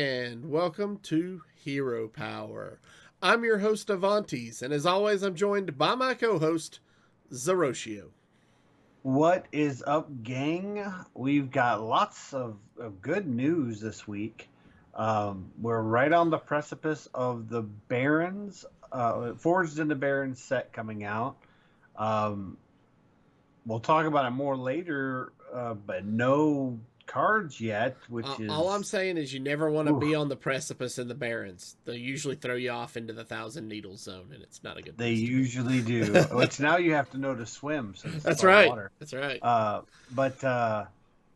And welcome to Hero Power. I'm your host, Avanties, and as always, I'm joined by my co-host, Zerotio. What is up, gang? We've got lots of good news this week. We're right on the precipice of the Barrens, Forged in the Barrens set coming out. We'll talk about it more later, but no cards yet, which is... All I'm saying is you never want to be on the precipice in the Barrens. They usually throw you off into the Thousand Needles zone, and it's not a good place. They usually do. Which now you have to know to swim. Since That's right. Water. That's right.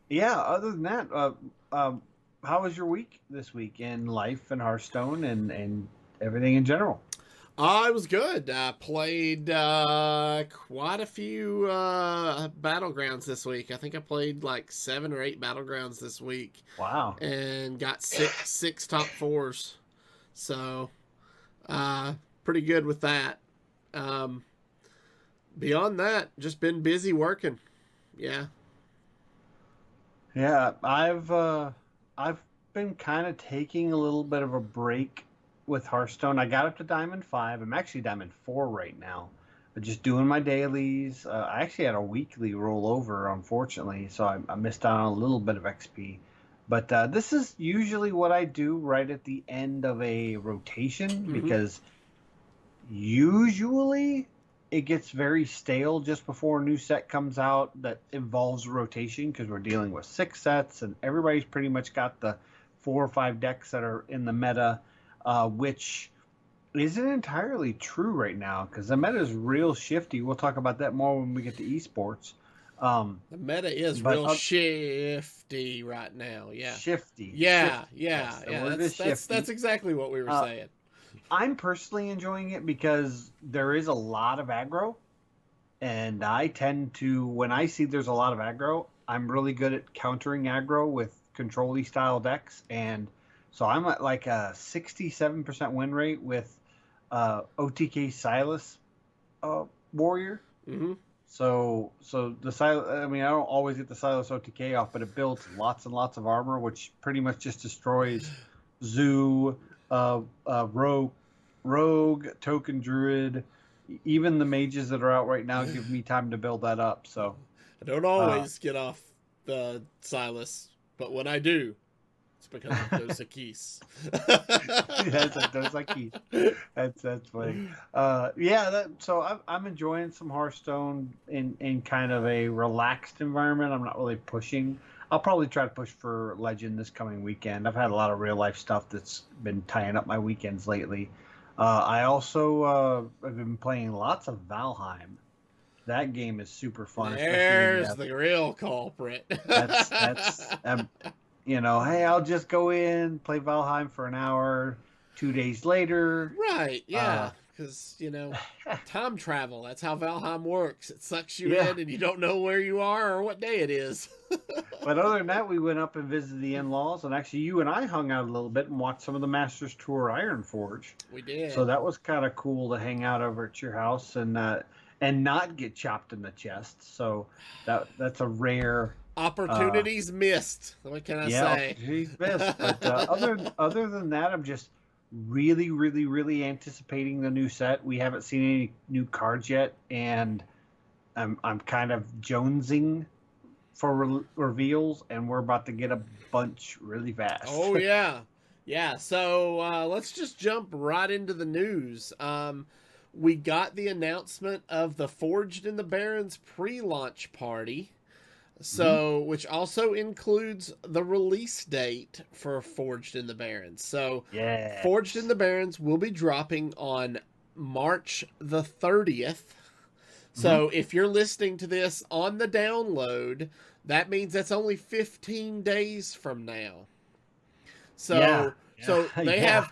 Yeah, other than that, how was your week this week in life and Hearthstone and everything in general? It was good. I played quite a few battlegrounds this week. I think I played like 7 or 8 battlegrounds this week. Wow! And got six top 4s. So, pretty good with that. Beyond that, just been busy working. Yeah. Yeah, I've been kind of taking a little bit of a break with Hearthstone. I got up to Diamond 5. I'm actually Diamond 4 right now. But just doing my dailies. I actually had a weekly rollover, unfortunately, so I missed out on a little bit of XP. But this is usually what I do right at the end of a rotation, because usually it gets very stale just before a new set comes out that involves rotation, because we're dealing with 6 sets, and everybody's pretty much got the 4 or 5 decks that are in the meta. Which isn't entirely true right now, because the meta is real shifty. We'll talk about that more when we get to esports. The meta is real shifty right now. Yeah, shifty. Yeah. That's exactly what we were saying. I'm personally enjoying it because there is a lot of aggro, and I tend to, when I see there's a lot of aggro, I'm really good at countering aggro with control-y style decks, and so I'm at like a 67% win rate with OTK Silas Warrior. So the Silas, I mean, I don't always get the Silas OTK off, but it builds lots and lots of armor, which pretty much just destroys Zoo, Rogue, Token Druid. Even the mages that are out right now give me time to build that up. So I don't always get off the Silas, but when I do, because of those keys. Those keys. That's funny. So I'm enjoying some Hearthstone in kind of a relaxed environment. I'm not really pushing. I'll probably try to push for Legend this coming weekend. I've had a lot of real life stuff that's been tying up my weekends lately. I also have been playing lots of Valheim. That game is super fun. There's the real culprit. That's hey, I'll just go in, play Valheim for an hour, 2 days later. Right, yeah. Because, time travel, that's how Valheim works. It sucks you in and you don't know where you are or what day it is. But other than that, we went up and visited the in-laws, and actually you and I hung out a little bit and watched some of the Masters Tour Ironforge. We did. So that was kind of cool to hang out over at your house and not get chopped in the chest. So that's a rare... Opportunities missed. What can I say? Opportunities missed. But other than that, I'm just really, really, really anticipating the new set. We haven't seen any new cards yet, and I'm kind of jonesing for reveals, and we're about to get a bunch really fast. Oh yeah. So let's just jump right into the news. We got the announcement of the Forged in the Barrens pre-launch party. So, which also includes the release date for Forged in the Barrens. So, Forged in the Barrens will be dropping on March the 30th. So, if you're listening to this on the download, that means that's only 15 days from now. So, they have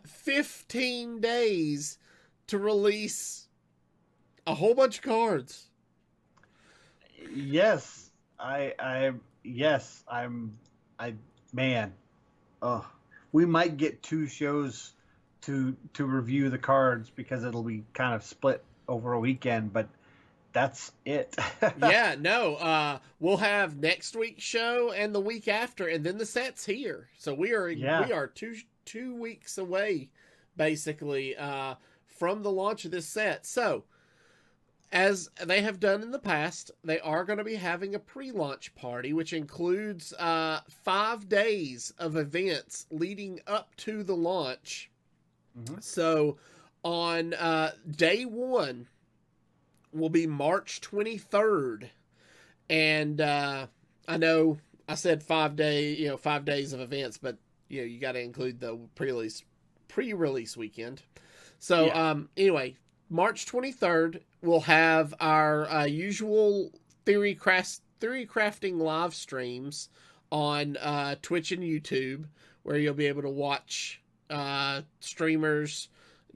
15 days to release a whole bunch of cards. Yes. We might get 2 shows to review the cards because it'll be kind of split over a weekend, but that's it. Yeah, no. We'll have next week's show and the week after, and then the set's here. So we Yeah. are two weeks away, basically, from the launch of this set. So, as they have done in the past, they are going to be having a pre-launch party, which includes 5 days of events leading up to the launch. Mm-hmm. So, on day one will be March 23rd. And I know I said 5 days of events, but you got to include the pre-release weekend. So anyway, March 23rd we'll have our usual theory crafting live streams on Twitch and YouTube, where you'll be able to watch streamers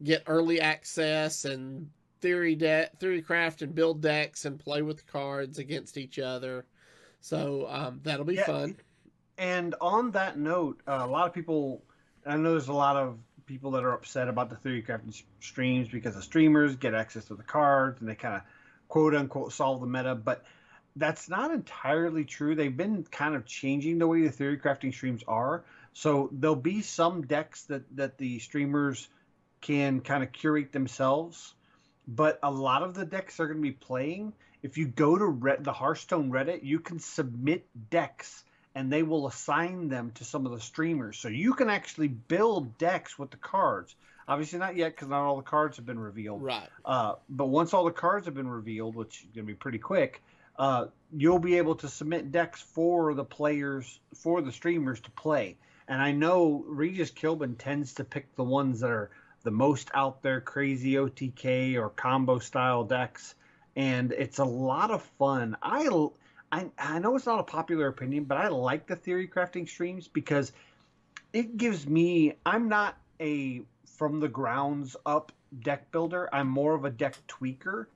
get early access and theory craft and build decks and play with cards against each other. So that'll be fun. And on that note, a lot of people, I know there's a lot of people that are upset about the theory crafting streams because the streamers get access to the cards and they kind of quote unquote solve the meta, but that's not entirely true. They've been kind of changing the way the theory crafting streams are. So there'll be some decks that the streamers can kind of curate themselves. But a lot of the decks they're going to be playing, if you go to the Hearthstone Reddit, you can submit decks and they will assign them to some of the streamers. So you can actually build decks with the cards. Obviously not yet because not all the cards have been revealed. Right. But once all the cards have been revealed, which is going to be pretty quick, you'll be able to submit decks for the players, for the streamers to play. And I know Regis Kilbin tends to pick the ones that are the most out there, crazy OTK or combo style decks, and it's a lot of fun. I know it's not a popular opinion, but I like the theory crafting streams because it gives me, I'm not a from the grounds up deck builder. I'm more of a deck tweaker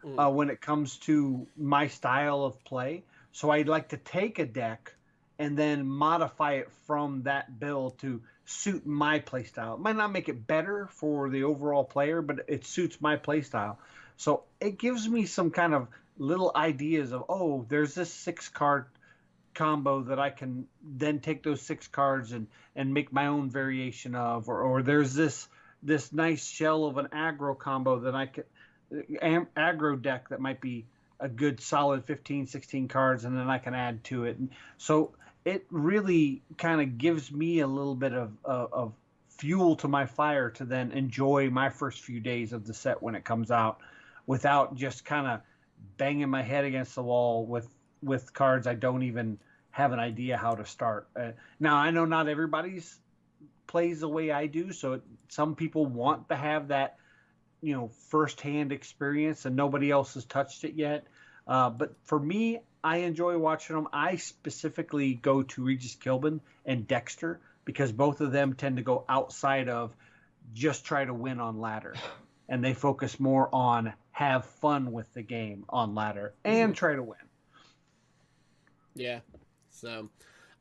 when it comes to my style of play. So I'd like to take a deck and then modify it from that build to suit my playstyle. It might not make it better for the overall player, but it suits my playstyle. So it gives me some kind of little ideas of, oh, there's this 6-card combo that I can then take those 6 cards and make my own variation of, or there's this nice shell of an aggro combo that I could aggro deck that might be a good solid 15, 16 cards, and then I can add to it. And so it really kind of gives me a little bit of fuel to my fire to then enjoy my first few days of the set when it comes out without just kind of banging my head against the wall with cards I don't even have an idea how to start. Now, I know not everybody's plays the way I do, so some people want to have that, first-hand experience and nobody else has touched it yet. But for me, I enjoy watching them. I specifically go to Regis Kilbin and Dexter because both of them tend to go outside of just try to win on ladder. And they focus more on have fun with the game on ladder and try to win. Yeah. So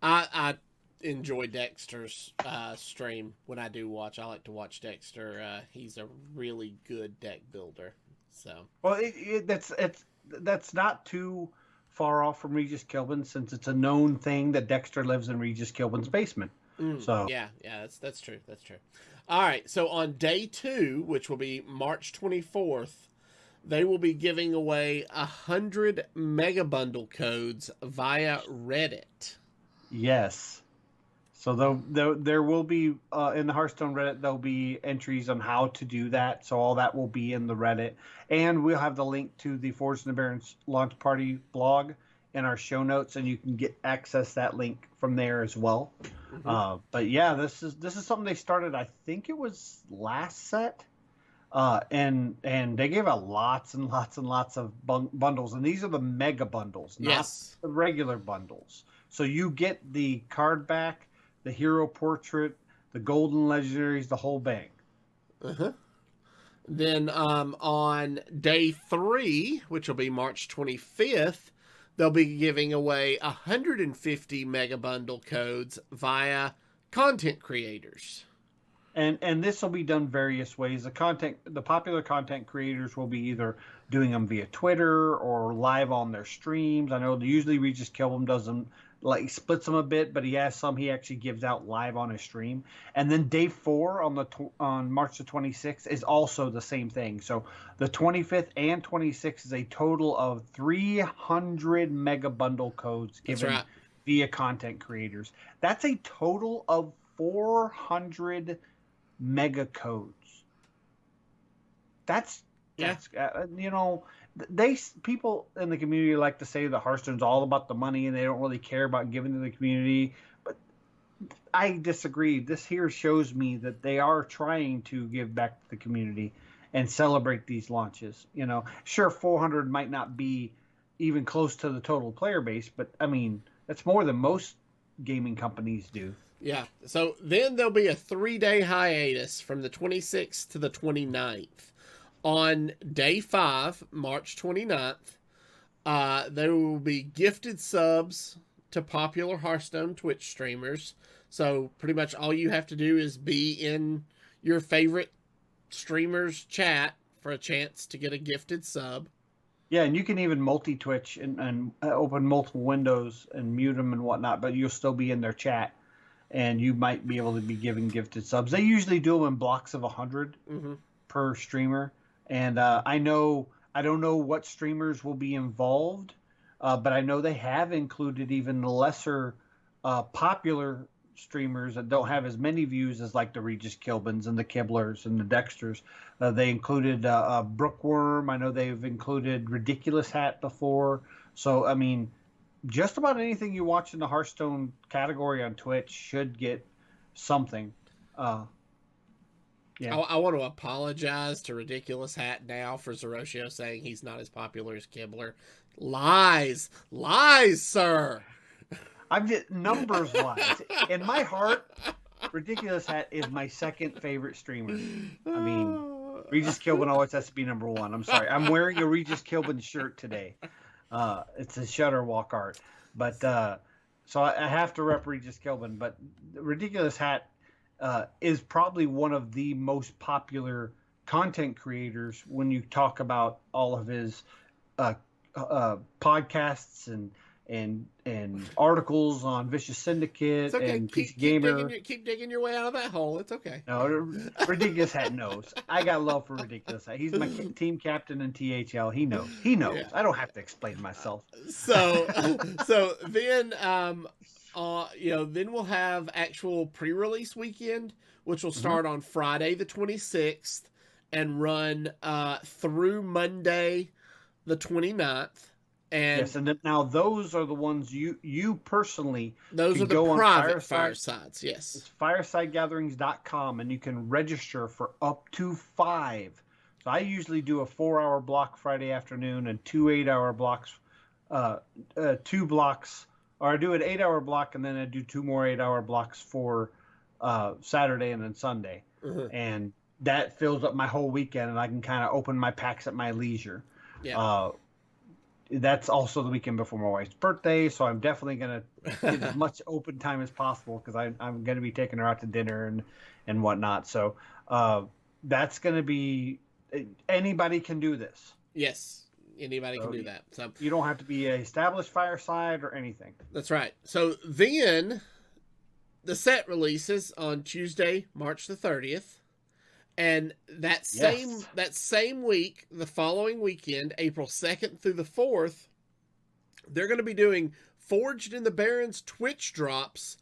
I enjoy Dexter's stream when I do watch. I like to watch Dexter. He's a really good deck builder. So well, that's not too far off from Regis Kilbin since it's a known thing that Dexter lives in Regis Kilbin's basement. So yeah, that's true. That's true. All right, so on day 2, which will be March 24th, they will be giving away 100 mega bundle codes via Reddit. Yes. So there will be in the Hearthstone Reddit, there'll be entries on how to do that. So all that will be in the Reddit, and we'll have the link to the Forged in the Barrens launch party blog in our show notes, and you can access that link from there as well. But yeah, this is something they started. I think it was last set, and they gave out lots and lots and lots of bundles, and these are the mega bundles, not the regular bundles. So you get the card back, the hero portrait, the golden legendaries, the whole bang. Then on day 3, which will be March 25th, they'll be giving away 150 mega bundle codes via content creators. And this will be done various ways. The popular content creators will be either doing them via Twitter or live on their streams. I know usually Regis Kilbum does them, like splits them a bit, but he has some he actually gives out live on his stream. And then day 4 on March the 26th is also the same thing. So the 25th and 26th is a total of 300 mega bundle codes given via content creators. That's a total of 400 mega codes. That's people in the community like to say that Hearthstone's all about the money and they don't really care about giving to the community, but I disagree. This here shows me that they are trying to give back to the community and celebrate these launches. Sure, 400 might not be even close to the total player base, but I mean, that's more than most gaming companies do. Yeah. So then there'll be a 3-day hiatus from the 26th to the 29th. On day 5, March 29th, there will be gifted subs to popular Hearthstone Twitch streamers. So pretty much all you have to do is be in your favorite streamer's chat for a chance to get a gifted sub. Yeah, and you can even multi-Twitch and open multiple windows and mute them and whatnot, but you'll still be in their chat. And you might be able to be giving gifted subs. They usually do them in blocks of 100 per streamer. And I don't know what streamers will be involved, but I know they have included even the lesser popular streamers that don't have as many views as like the Regis Kilbins and the Kibblers and the Dexters. They included Brookworm. I know they've included Ridiculous Hat before. So, I mean, just about anything you watch in the Hearthstone category on Twitch should get something. Yeah. I want to apologize to Ridiculous Hat now for Zerotio saying he's not as popular as Kibbler. Lies, sir. I'm just numbers wise. In my heart, Ridiculous Hat is my second favorite streamer. I mean, Regis Kilbin always has to be number 1. I'm sorry. I'm wearing a Regis Kilbin shirt today. It's a Shutterwalk art, but so I have to rep Regis Kilbin. But Ridiculous Hat is probably one of the most popular content creators when you talk about all of his podcasts and articles on Vicious Syndicate and PC Gamer. Keep digging your way out of that hole. It's okay. No, Ridiculous Hat knows. I got love for Ridiculous Hat. He's my team captain in THL. He knows. Yeah. I don't have to explain myself. So then, then we'll have actual pre-release weekend, which will start on Friday the 26th and run through Monday the 29th. And yes, and now those are the ones you personally those are the go private on firesides. Yes, it's firesidegatherings.com, and you can register for up to 5. So I usually do a 4-hour block Friday afternoon and 2 8-hour blocks, 2 blocks, or I do an 8-hour block and then I do 2 more 8-hour blocks for Saturday and then Sunday, and that fills up my whole weekend, and I can kind of open my packs at my leisure. Yeah. That's also the weekend before my wife's birthday, so I'm definitely going to get as much open time as possible because I'm going to be taking her out to dinner and whatnot. So that's going to be – anybody can do this. Yes, anybody can do that. So you don't have to be an established fireside or anything. That's right. So then the set releases on Tuesday, March the 30th. And that same week, the following weekend, April 2nd through the 4th, they're going to be doing Forged in the Barrens Twitch drops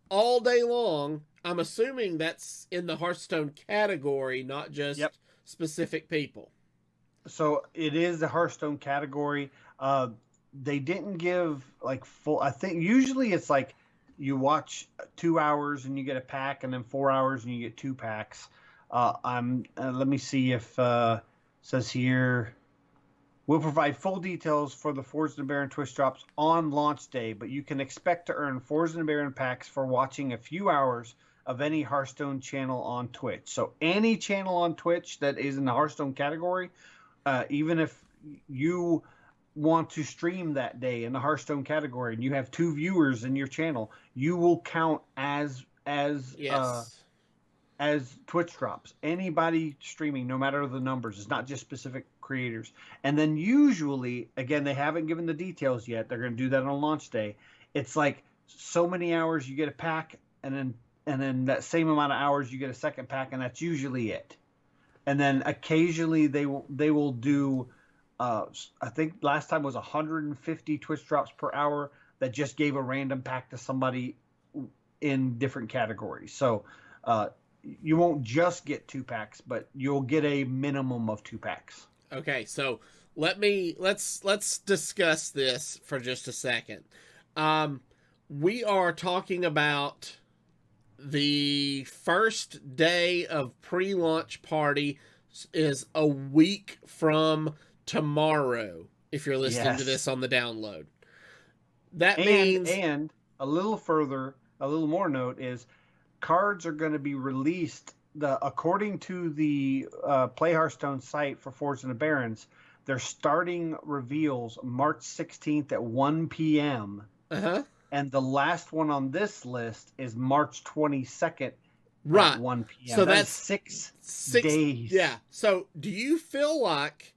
all day long. I'm assuming that's in the Hearthstone category, not just specific people. So it is the Hearthstone category. They didn't give like full. I think usually it's like you watch 2 hours and you get a pack, and then 4 hours and you get 2 packs. Let me see if says here. We'll provide full details for the Forged in the Barren Twitch drops on launch day, but you can expect to earn Forged in the Barren packs for watching a few hours of any Hearthstone channel on Twitch. So any channel on Twitch that is in the Hearthstone category, even if you want to stream that day in the Hearthstone category and you have 2 viewers in your channel, you will count as as Twitch drops. Anybody streaming, no matter the numbers, it's not just specific creators. And then usually, again, they haven't given the details yet. They're going to do that on launch day. It's like so many hours you get a pack, and then that same amount of hours you get a second pack, and that's usually it. And then occasionally they will do. I think last time was 150 Twitch drops per hour that just gave a random pack to somebody in different categories. So you won't just get 2 packs, but you'll get a minimum of 2 packs. Okay, so let's discuss this for just a second. We are talking about the first day of pre-launch party is a week from tomorrow, if you're listening to this on the download. That means... And a little more note is cards are going to be released. According to the Play Hearthstone site for Forged in the Barrens, they're starting reveals March 16th at 1 p.m. Uh-huh. And the last one on this list is March 22nd at 1 p.m. So that's 6 days. Yeah. So do you feel like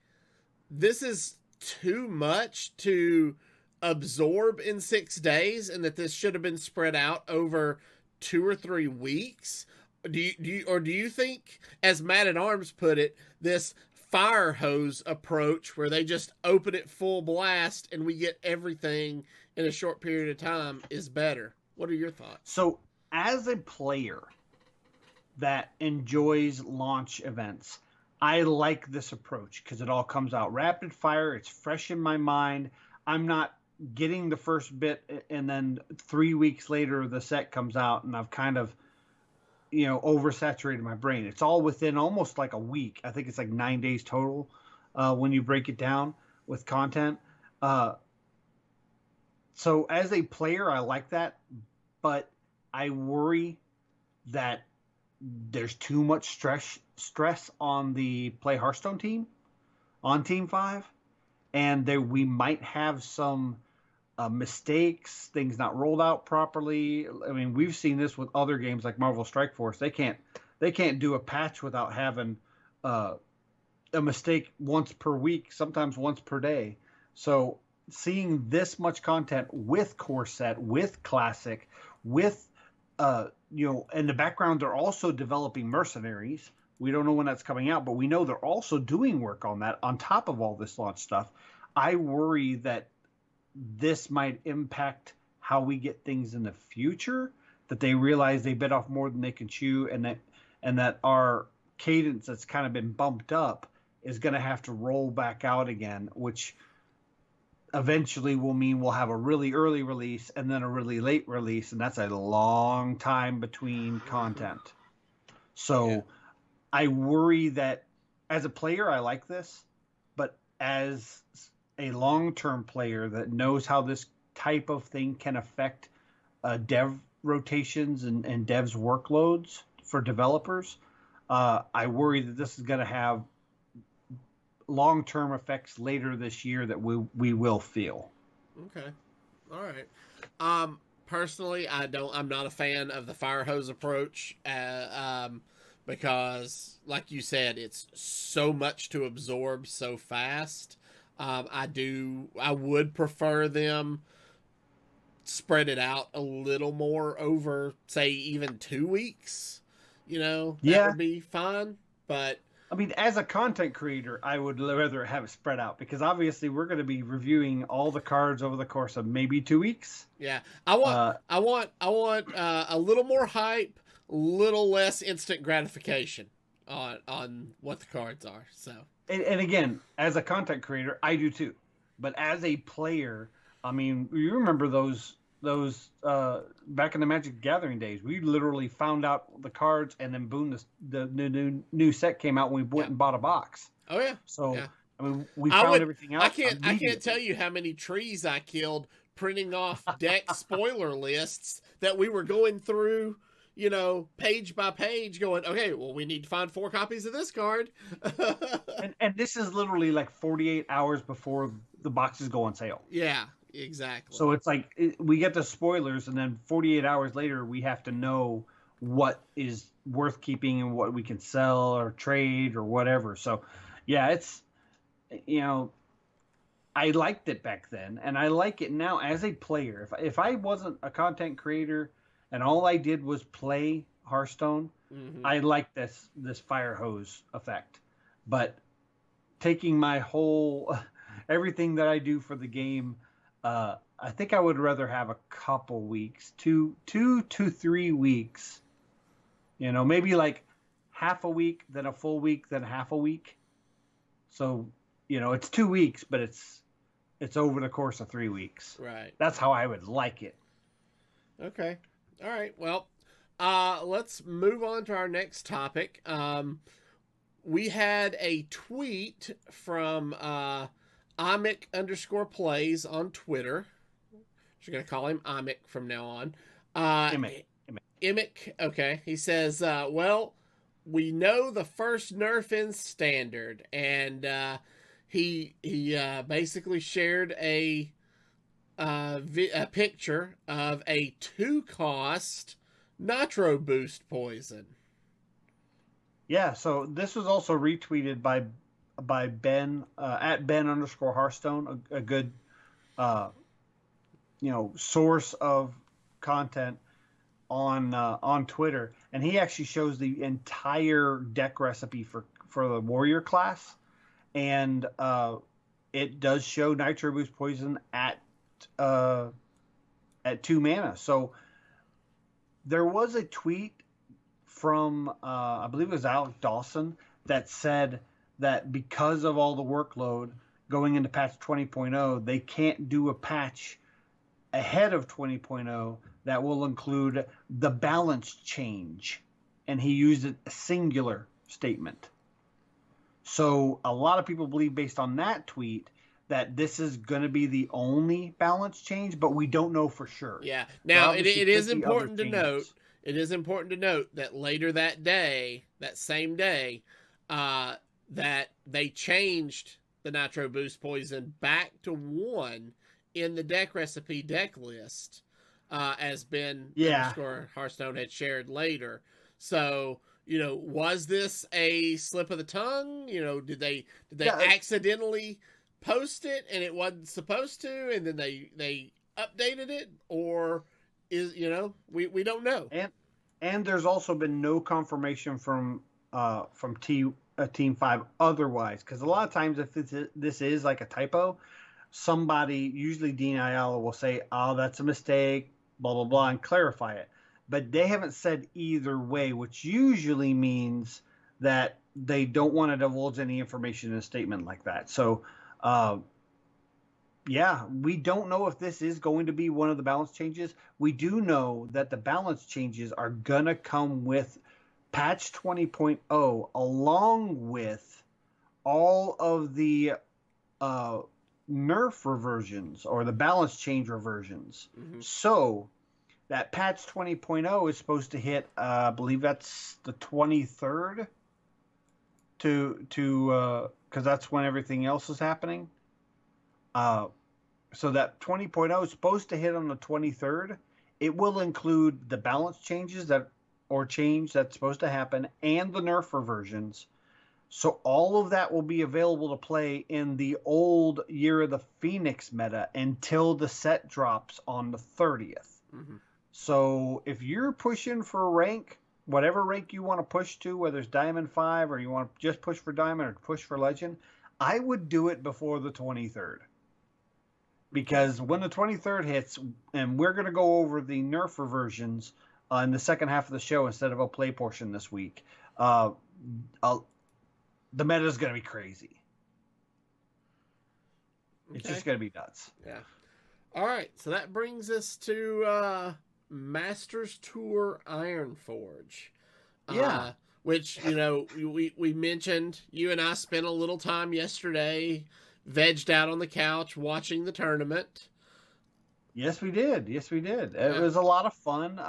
this is too much to absorb in 6 days, and that this should have been spread out over 2 or 3 weeks? Do you think, as Matt at Arms put it, this fire hose approach where they just open it full blast and we get everything in a short period of time is better? What are your thoughts? So as a player that enjoys launch events, I like this approach because it all comes out rapid fire. It's fresh in my mind. I'm not getting the first bit and then 3 weeks later the set comes out and I've kind of, oversaturated my brain. It's all within almost like a week. I think it's like 9 days total when you break it down with content. So as a player, I like that, but I worry that there's too much stress on the Play Hearthstone team, on Team 5, and we might have some mistakes, things not rolled out properly. I mean, we've seen this with other games like Marvel Strike Force. They can't do a patch without having a mistake once per week, sometimes once per day. So seeing this much content with core set, with classic, with in the background they're also developing Mercenaries. We don't know when that's coming out, but we know they're also doing work on that on top of all this launch stuff. I worry that this might impact how we get things in the future, that they realize they bit off more than they can chew, and that our cadence that's kind of been bumped up is going to have to roll back out again, which eventually will mean we'll have a really early release and then a really late release, and that's a long time between content. So I worry that as a player, I like this, but as a long-term player that knows how this type of thing can affect dev rotations and devs' workloads for developers, I worry that this is going to have long-term effects later this year that we will feel. Okay. All right. Personally, I'm not a fan of the fire hose approach, because like you said, it's so much to absorb so fast. I would prefer them spread it out a little more over, say, even 2 weeks. That would be fine. But I mean, as a content creator, I would rather have it spread out because obviously we're going to be reviewing all the cards over the course of maybe 2 weeks. Yeah, I want a little more hype, little less instant gratification on what the cards are. So. And again, as a content creator, I do too. But as a player, I mean, you remember those back in the Magic Gathering days, we literally found out the cards and then boom, the new set came out when we went and bought a box. Oh yeah. So I mean, we found everything out. I can't tell you how many trees I killed printing off deck spoiler lists that we were going through, page by page going, okay, well, we need to find 4 copies of this card. and this is literally like 48 hours before the boxes go on sale. Yeah, exactly. So it's like we get the spoilers, and then 48 hours later, we have to know what is worth keeping and what we can sell or trade or whatever. So, yeah, it's, I liked it back then, and I like it now as a player. If I wasn't a content creator and all I did was play Hearthstone, I like this fire hose effect. But taking my whole everything that I do for the game, I think I would rather have a couple weeks, 2 to 3 weeks. Maybe like half a week, then a full week, then half a week. So, it's 2 weeks, but it's over the course of 3 weeks. Right. That's how I would like it. Okay. All right. Well, let's move on to our next topic. We had a tweet from Amic_plays on Twitter. We're going to call him Amic from now on. Amic. Okay. He says, well, we know the first nerf in Standard, and he basically shared a picture of a 2-cost Nitro Boost poison. Yeah, so this was also retweeted by Ben at Ben_Hearthstone, a good source of content on Twitter, and he actually shows the entire deck recipe for the warrior class, and it does show Nitro Boost poison at 2 mana. So there was a tweet from I believe it was Alec Dawson that said that because of all the workload going into patch 20.0, they can't do a patch ahead of 20.0 that will include the balance change, and he used a singular statement. So a lot of people believe, based on that tweet, that this is going to be the only balance change, but we don't know for sure. Yeah. Now, it is important to note. It is important to note that later that day, that same day, that they changed the Nitro Boost poison back to 1 in the deck recipe deck list, as Ben Hearthstone had shared later. So, was this a slip of the tongue? Did they accidentally post it and it wasn't supposed to, and then they updated it, or is we don't know. And there's also been no confirmation from Team 5 otherwise, because a lot of times if this is like a typo, somebody, usually Dean Ayala, will say, "Oh, that's a mistake," blah blah blah, and clarify it. But they haven't said either way, which usually means that they don't want to divulge any information in a statement like that. So, yeah, we don't know if this is going to be one of the balance changes. We do know that the balance changes are going to come with patch 20.0, along with all of the nerf reversions or the balance change reversions. So that patch 20.0 is supposed to hit, I believe that's the 23rd, because that's when everything else is happening. So that 20.0 is supposed to hit on the 23rd. It will include the balance changes that's supposed to happen, and the nerf reversions. So all of that will be available to play in the old Year of the Phoenix meta until the set drops on the 30th. So if you're pushing for a rank, whatever rank you want to push to, whether it's Diamond 5 or you want to just push for Diamond or push for Legend, I would do it before the 23rd. Because when the 23rd hits, and we're going to go over the nerf reversions in the second half of the show instead of a play portion this week, the meta is going to be crazy. It's just going to be nuts. Yeah. All right. So that brings us to Masters Tour Ironforge. Yeah. Which, we mentioned, you and I spent a little time yesterday vegged out on the couch watching the tournament. Yes, we did. It was a lot of fun.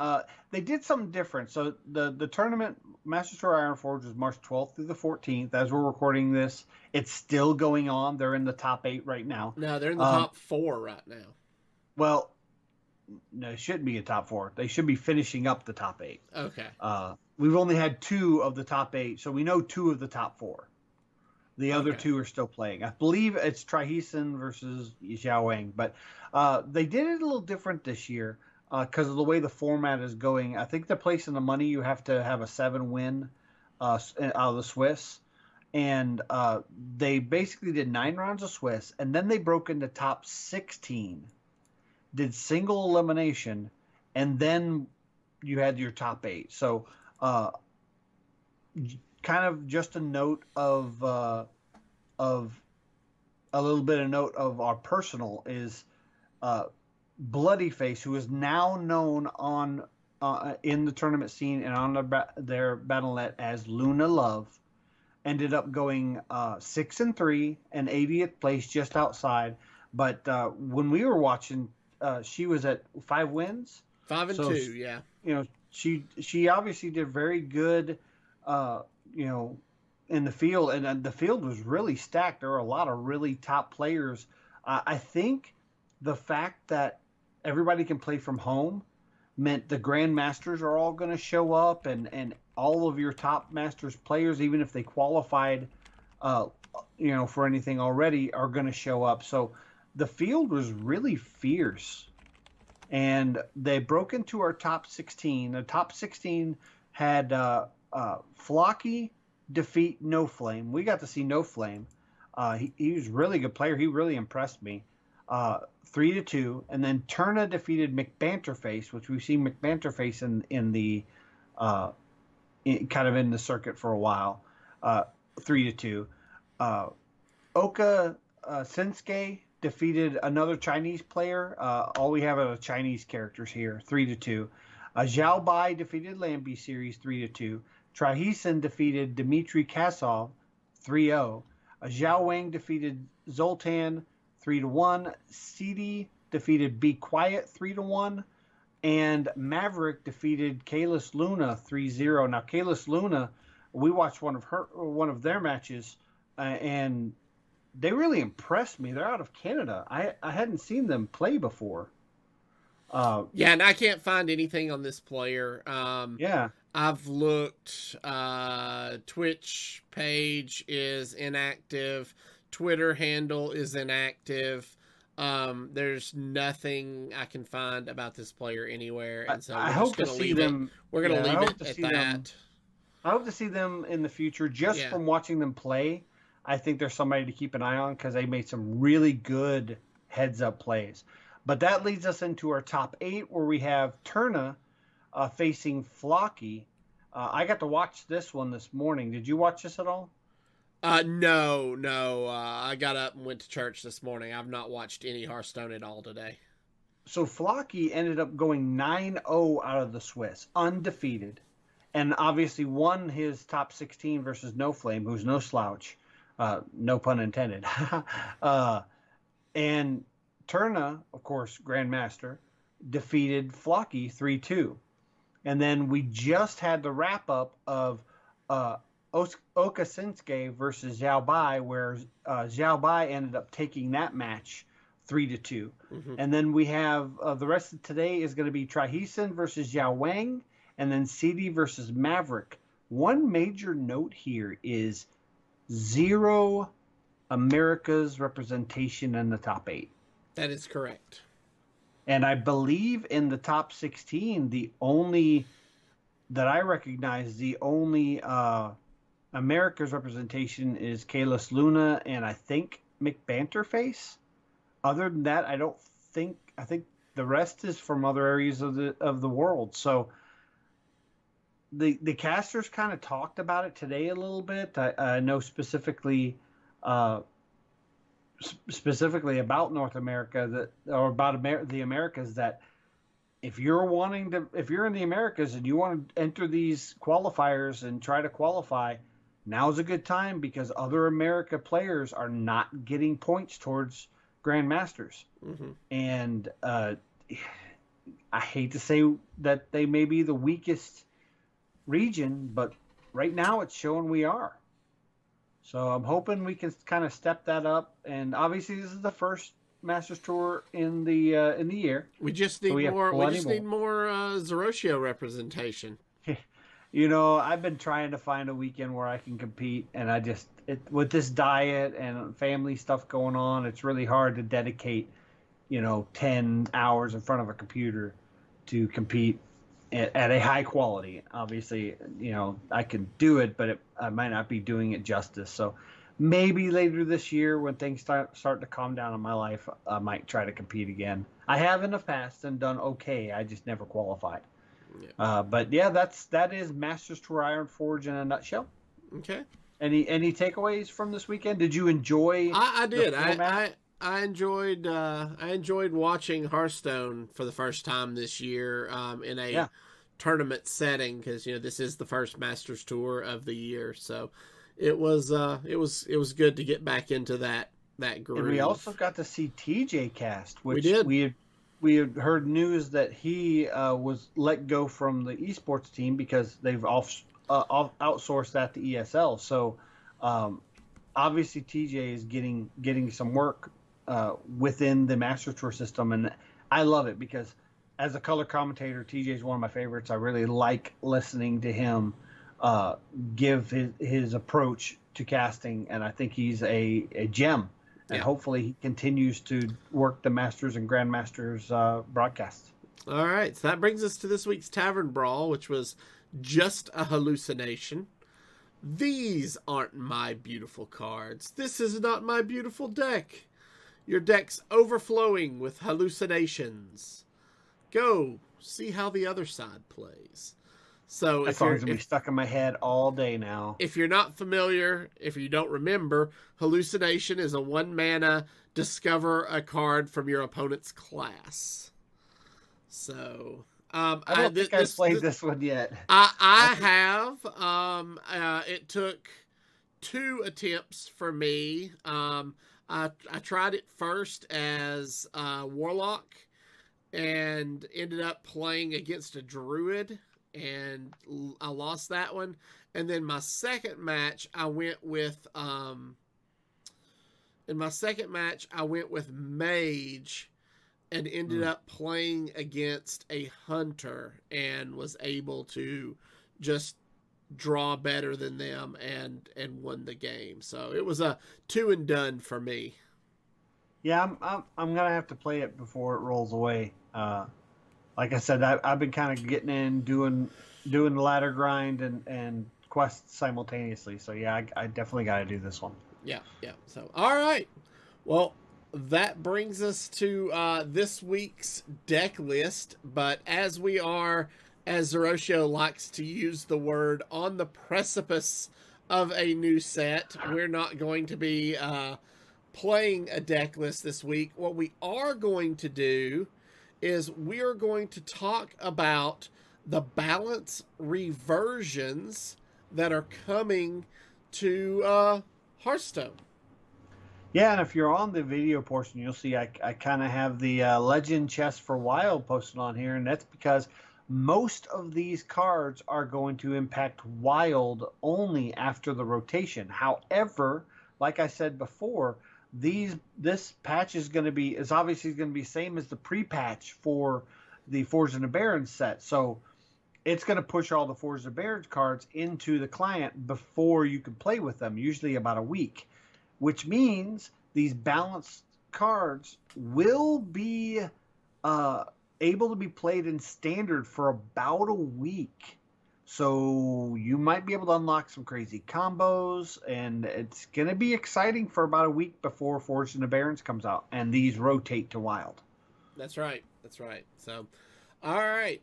They did something different. So the tournament, Masters Tour Ironforge, was March 12th through the 14th. As we're recording this, it's still going on. They're in the top 8 right now. No, they're in the top 4 right now. Well, no, it shouldn't be a top 4. They should be finishing up the top 8. Okay. We've only had 2 of the top 8, so we know 2 of the top 4. The other 2 are still playing. I believe it's Trihison versus Xiao Wang, but they did it a little different this year because of the way the format is going. I think the place in the money, you have to have a 7-win out of the Swiss. And they basically did 9 rounds of Swiss, and then they broke into top 16, did single elimination, and then you had your top 8. So kind of just a note of a little bit of note of our personal is Bloody Face, who is now known on in the tournament scene and on their Battle.net as Luna Love, ended up going 6-3 and 80th place just outside. But when we were watching, she was at 5 wins. 5 and 2, yeah. You know, she obviously did very good. You know, in the field, and the field was really stacked. There were a lot of really top players. I think the fact that everybody can play from home meant the Grandmasters are all going to show up, and all of your top Masters players, even if they qualified, you know, for anything already, are going to show up. So the field was really fierce, and they broke into our top 16. The top 16 had Flocky defeat No Flame. We got to see No Flame. He was a really good player. He really impressed me. 3-2, and then Turna defeated McBanterface, which we've seen McBanterface in the kind of in the circuit for a while. 3-2. Oka Sensuke defeated another Chinese player. All we have are Chinese characters here. 3-2. Zhao Bai defeated Lambi Series 3-2. Trihison defeated Dmitry Kasov 3-0. Zhao Wang defeated Zoltan 3-1. CD defeated Be Quiet 3-1. And Maverick defeated Kalis Luna 3-0. Now, Kalis Luna, we watched one of their matches, and they really impressed me. They're out of Canada. I hadn't seen them play before. Yeah, and I can't find anything on this player. Yeah. I've looked. Twitch page is inactive. Twitter handle is inactive. There's nothing I can find about this player anywhere, and so I hope to see them. We're going to leave it at that. I hope to see them in the future. Just from watching them play, I think there's somebody to keep an eye on because they made some really good heads-up plays. But that leads us into our top 8, where we have Turna facing Flocky. I got to watch this one this morning. Did you watch this at all? No. I got up and went to church this morning. I've not watched any Hearthstone at all today. So Flocky ended up going 9-0 out of the Swiss, undefeated, and obviously won his top 16 versus No Flame, who's no slouch. No pun intended. And Turna, of course, Grandmaster, defeated Flocky 3-2. And then we just had the wrap-up of Oka Sensuke versus Zhao Bai, where Zhao Bai ended up taking that match 3-2. Mm-hmm. And then we have the rest of today is going to be Trihison versus Zhao Wang, and then CD versus Maverick. One major note here is 0 America's representation in the top 8. That is correct. And I believe in the top 16, the only that I recognize, the only America's representation is Kalis Luna and I think McBanterface. Other than that, I think the rest is from other areas of the world. So the casters kind of talked about it today a little bit. I know specifically about North America about the Americas, that if you're in the Americas and you want to enter these qualifiers and try to qualify, now's a good time because other America players are not getting points towards Grandmasters. Mm-hmm. And I hate to say that they may be the weakest region, but right now it's showing we are. So I'm hoping we can kind of step that up. And obviously this is the first Masters Tour in the year. We just So need we have more. We plenty just more. need more Zerotio representation. You know, I've been trying to find a weekend where I can compete, and with this diet and family stuff going on, it's really hard to dedicate, 10 hours in front of a computer to compete at a high quality. Obviously, I can do it, but I might not be doing it justice. So maybe later this year, when things start to calm down in my life, I might try to compete again. I have in the past and done okay. I just never qualified. Yeah. But yeah, that is Masters Tour Ironforge in a nutshell. Okay. Any takeaways from this weekend? Did you enjoy? I did. I enjoyed watching Hearthstone for the first time this year in a tournament setting, because this is the first Masters Tour of the year, so it was good to get back into that groove. And we also got to see TJ cast, which we did. We had heard news that he was let go from the esports team because they've outsourced that to ESL. So obviously TJ is getting some work within the Master Tour system, and I love it because as a color commentator, TJ is one of my favorites. I really like listening to him give his approach to casting, and I think he's a gem. And hopefully he continues to work the Masters and Grandmasters broadcasts. All right, so that brings us to this week's Tavern Brawl, which was just a hallucination. These aren't my beautiful cards. This is not my beautiful deck. Your deck's overflowing with hallucinations. Go see how the other side plays. So that song's gonna be stuck in my head all day now. If you're not familiar, if you don't remember, hallucination is a 1-mana discover a card from your opponent's class. So I don't think I've played this one yet. I have. It took 2 attempts for me. I tried it first as Warlock and ended up playing against a Druid, and I lost that one. And then my second match, I went with Mage, and ended up playing against a Hunter, and was able to just draw better than them and won the game. So it was a 2 and done for me. Yeah, I'm gonna have to play it before it rolls away. Like I said, I've been kind of getting in, doing the ladder grind and quests simultaneously. So yeah, I definitely got to do this one. Yeah. So all right, well, that brings us to this week's deck list. But as we are, as Zerotio likes to use the word, on the precipice of a new set, we're not going to be playing a deck list this week. What we are going to do is we are going to talk about the Balance Reversions that are coming to Hearthstone. Yeah, and if you're on the video portion, you'll see I kind of have the Legend Chest for Wild posted on here, and that's because most of these cards are going to impact Wild only after the rotation. However, like I said before, this patch is obviously going to be same as the pre-patch for the Forged in the Barrens set. So it's going to push all the Forged in the Barrens cards into the client before you can play with them, usually about a week, which means these balanced cards will be able to be played in standard for about a week. So you might be able to unlock some crazy combos, and it's going to be exciting for about a week before Forged in the Barrens comes out, and these rotate to Wild. That's right. So, all right.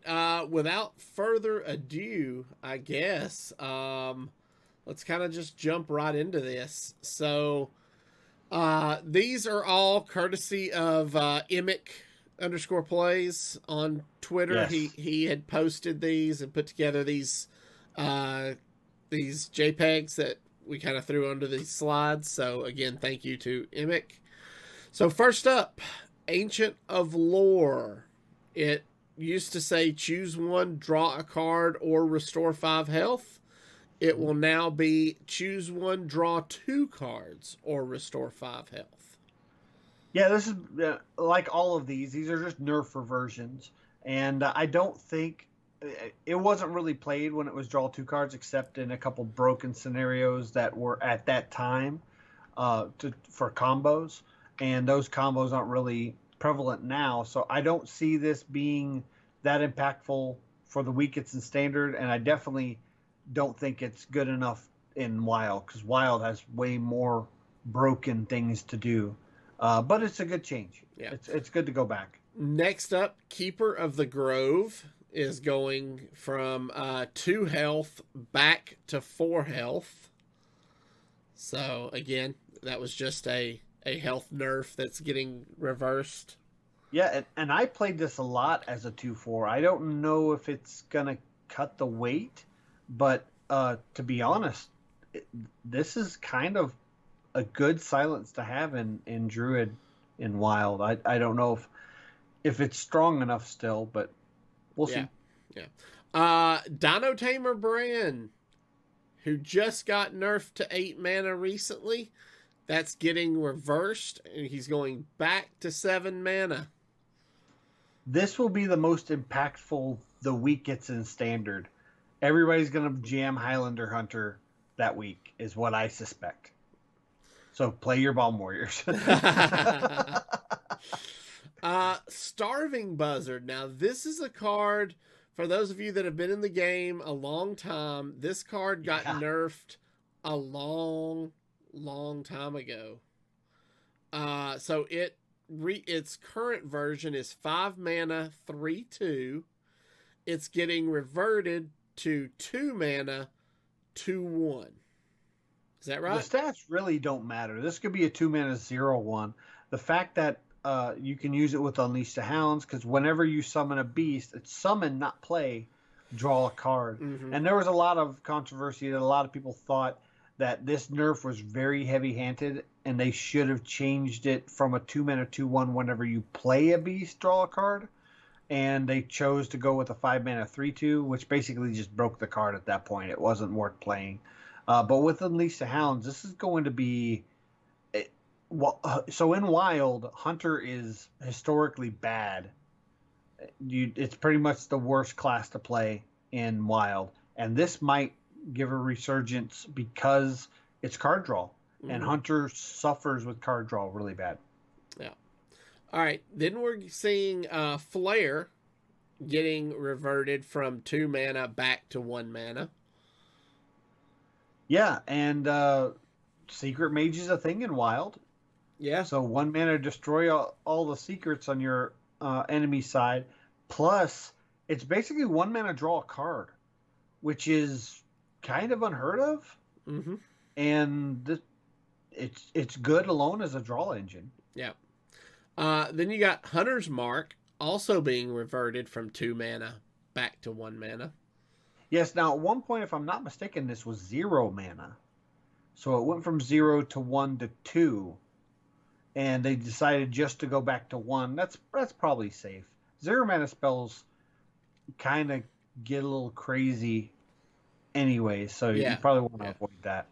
Without further ado, I guess, let's kind of just jump right into this. So, these are all courtesy of Emic_plays on Twitter. Yes. He had posted these and put together these JPEGs that we kind of threw under these slides. So again, thank you to Emic. So first up, Ancient of Lore. It used to say choose 1, draw a card, or restore 5 health. It will now be choose 1, draw 2 cards, or restore 5 health. Yeah, this is like all of these. These are just nerf reversions, and I don't think it wasn't really played when it was draw two cards, except in a couple broken scenarios that were at that time for combos, and those combos aren't really prevalent now. So I don't see this being that impactful for the week it's in standard, and I definitely don't think it's good enough in wild because wild has way more broken things to do. But it's a good change. Yeah. It's good to go back. Next up, Keeper of the Grove is going from 2 health back to 4 health. So again, that was just a health nerf that's getting reversed. Yeah, and I played this a lot as a 2/4. I don't know if it's gonna cut the weight, but to be honest, this is kind of a good silence to have in Druid in Wild. I don't know if it's strong enough still, but we'll see. Yeah. Dino Tamer Bran, who just got nerfed to 8 mana recently, that's getting reversed, and he's going back to 7 mana. This will be the most impactful the week gets in standard. Everybody's going to jam Highlander Hunter that week, is what I suspect. So play your Bomb Warriors. Starving Buzzard. Now, this is a card, for those of you that have been in the game a long time, this card got nerfed a long time ago. So its current version is 5 mana, 3/2. It's getting reverted to 2 mana, 2/1. Is that right? The stats really don't matter. This could be a 2 mana 0/1. The fact that you can use it with Unleash the Hounds, because whenever you summon a beast, it's summon, not play, draw a card. Mm-hmm. And there was a lot of controversy that a lot of people thought that this nerf was very heavy-handed, and they should have changed it from a 2 mana 2/1 whenever you play a beast, draw a card. And they chose to go with a 5 mana 3/2, which basically just broke the card at that point. It wasn't worth playing. But with Unleash the Hounds, this is going to be... So in Wild, Hunter is historically bad. It's pretty much the worst class to play in Wild. And this might give a resurgence because it's card draw. Mm-hmm. And Hunter suffers with card draw really bad. Yeah. All right. Then we're seeing Flare getting reverted from 2 mana back to 1 mana. Yeah, and Secret Mage is a thing in Wild. Yeah. So 1 mana destroy all the secrets on your enemy side. Plus, it's basically 1 mana draw a card, which is kind of unheard of. Mm-hmm. And it's good alone as a draw engine. Yeah. Then you got Hunter's Mark also being reverted from 2 mana back to 1 mana. Yes, now at one point, if I'm not mistaken, this was 0 mana. So it went from 0 to 1 to 2. And they decided just to go back to 1. That's probably safe. 0 mana spells kind of get a little crazy anyway, so you probably want to avoid that.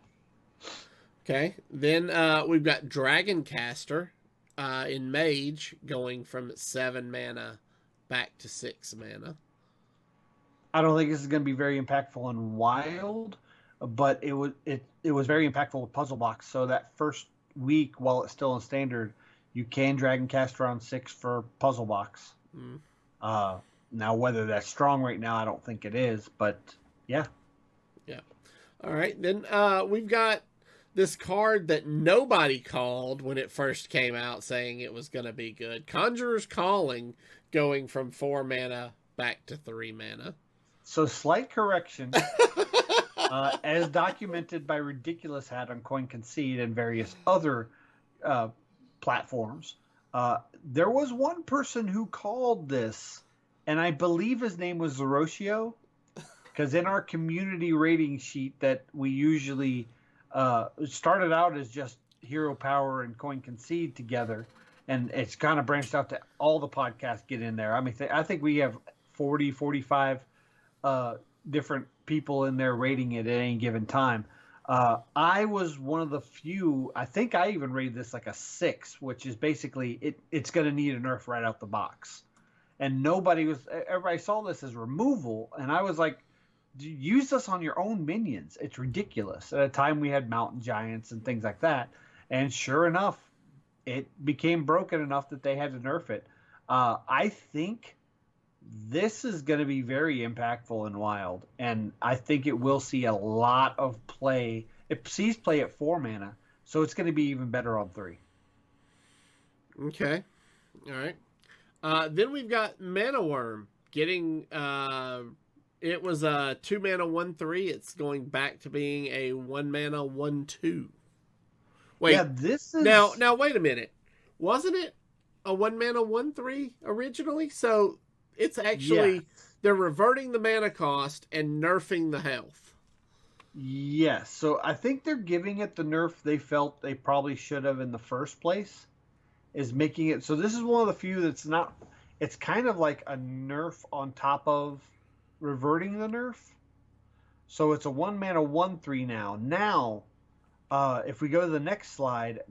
Okay. Then we've got Dragoncaster in Mage going from 7 mana back to 6 mana. I don't think this is going to be very impactful in Wild, but it was very impactful with Puzzle Box. So that first week, while it's still in Standard, you can Dragoncaster on 6 for Puzzle Box. Mm. Now, whether that's strong right now, I don't think it is, but yeah. Yeah. All right. Then we've got this card that nobody called when it first came out, saying it was going to be good. Conjurer's Calling going from 4 mana back to 3 mana. So slight correction, as documented by Ridiculous Hat on Coin Concede and various other platforms, there was one person who called this, and I believe his name was Zerotio, because in our community rating sheet that we usually started out as just Hero Power and Coin Concede together, and it's kind of branched out to all the podcasts get in there. I mean, I think we have 40, 45 different people in there rating it at any given time. I was one of the few. I think I even rated this like a 6, which is basically it's going to need a nerf right out the box. And everybody saw this as removal, and I was like, use this on your own minions. It's ridiculous. At a time we had mountain giants and things like that, and sure enough, it became broken enough that they had to nerf it. I think this is going to be very impactful in Wild, and I think it will see a lot of play. It sees play at 4 mana, so it's going to be even better on 3. Okay. All right. Then we've got Mana Worm getting... it was a 2 mana 1/3. It's going back to being a 1 mana 1/2. Wait. Yeah, this is... Now, wait a minute. Wasn't it a 1 mana 1/3 originally? So... It's actually, they're reverting the mana cost and nerfing the health. Yes. So I think they're giving it the nerf they felt they probably should have in the first place, is making it. So this is one of the few that's not, it's kind of like a nerf on top of reverting the nerf. So it's a 1 mana 1/3 now. Now, if we go to the next slide,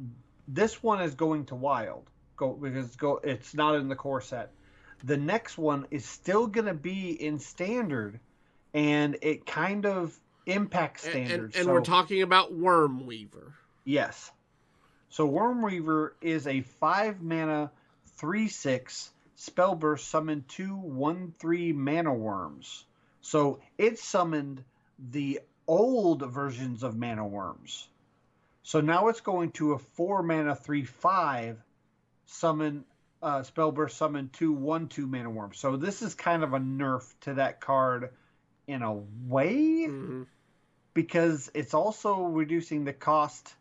this one is going to Wild. It's not in the core set. The next one is still going to be in Standard, and it kind of impacts Standard. And we're talking about Wormweaver. Yes. So Wormweaver is a 5 mana 3/6 spellburst summon 2 1/3 mana worms. So it summoned the old versions of mana worms. So now it's going to a 4 mana 3/5 summon. Spellburst summon 2 1/2 mana worms. So this is kind of a nerf to that card in a way, because it's also reducing the cost